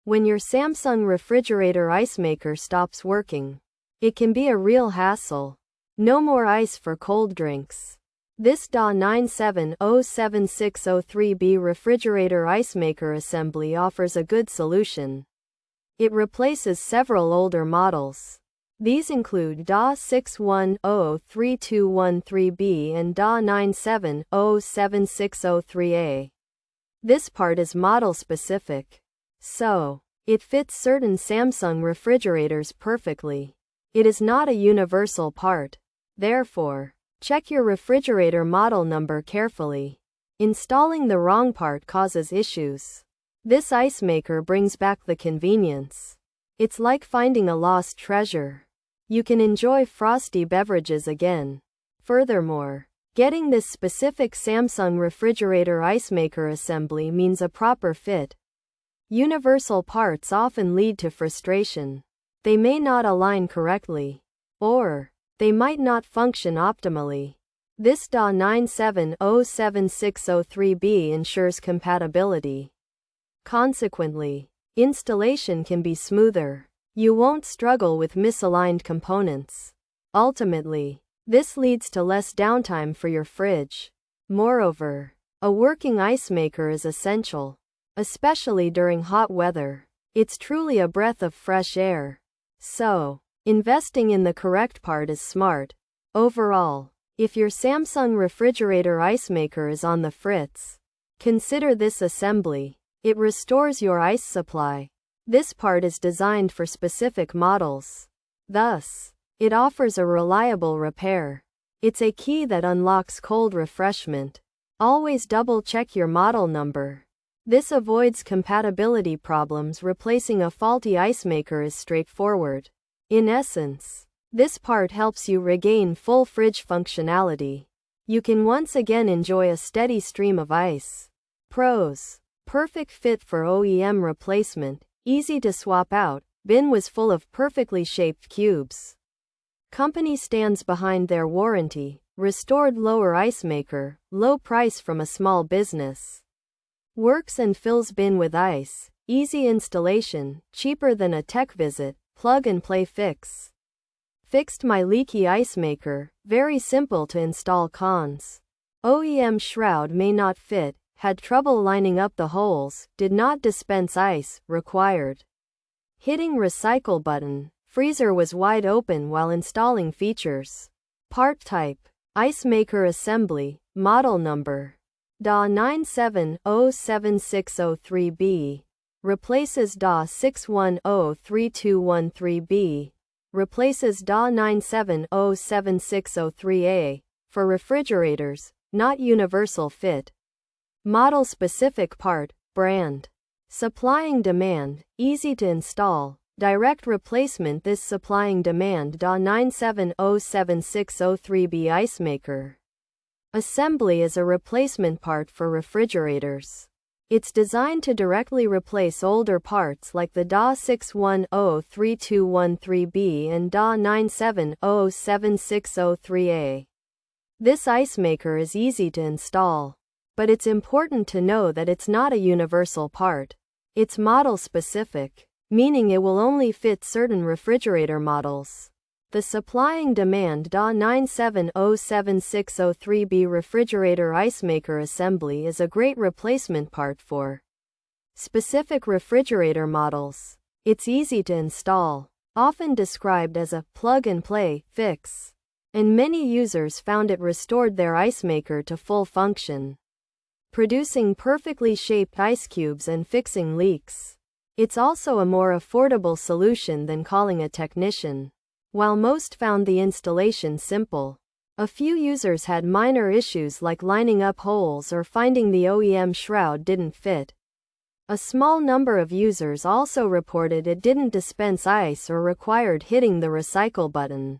When your Samsung refrigerator ice maker stops working, it can be a real hassle. No more ice for cold drinks. This DA97-07603B refrigerator ice maker assembly offers a good solution. It replaces several older models. These include DA61-03213B and DA97-07603A. This part is model specific, so it fits certain Samsung refrigerators perfectly. It is not a universal part. Therefore, check your refrigerator model number carefully. Installing the wrong part causes issues. This ice maker brings back the convenience. It's like finding a lost treasure. You can enjoy frosty beverages again. Furthermore, getting this specific Samsung refrigerator ice maker assembly means a proper fit. Universal parts often lead to frustration. They may not align correctly, or they might not function optimally. This DA97-07603B ensures compatibility. Consequently, installation can be smoother. You won't struggle with misaligned components. Ultimately, this leads to less downtime for your fridge. Moreover, a working ice maker is essential, especially during hot weather. It's truly a breath of fresh air. So, investing in the correct part is smart. Overall, if your Samsung refrigerator ice maker is on the fritz, consider this assembly. It restores your ice supply. This part is designed for specific models. Thus, it offers a reliable repair. It's a key that unlocks cold refreshment. Always double-check your model number. This avoids compatibility problems. Replacing a faulty ice maker is straightforward. In essence, this part helps you regain full fridge functionality. You can once again enjoy a steady stream of ice. Pros: perfect fit for OEM replacement, easy to swap out, bin was full of perfectly shaped cubes. Company stands behind their warranty, restored lower ice maker, low price from a small business. Works and fills bin with ice, easy installation, cheaper than a tech visit, plug and play fix. Fixed my leaky ice maker, very simple to install. Cons: OEM shroud may not fit, had trouble lining up the holes, did not dispense ice, required hitting recycle button, freezer was wide open while installing. Features: part type, ice maker assembly, model number, DA97-07603B, replaces DA61-03213B, replaces DA97-07603A, for refrigerators, not universal fit. Model specific part, brand. Supplying demand, easy to install, direct replacement. This supplying demand DA97-07603B ice maker assembly is a replacement part for refrigerators. It's designed to directly replace older parts like the DA61-03213B and DA97-07603A. This ice maker is easy to install, but it's important to know that it's not a universal part. It's model specific, meaning it will only fit certain refrigerator models. The supplying demand DA97-07603B refrigerator ice maker assembly is a great replacement part for specific refrigerator models. It's easy to install, often described as a plug-and-play fix, and many users found it restored their ice maker to full function, producing perfectly shaped ice cubes and fixing leaks. It's also a more affordable solution than calling a technician. While most found the installation simple, a few users had minor issues like lining up holes or finding the OEM shroud didn't fit. A small number of users also reported it didn't dispense ice or required hitting the recycle button.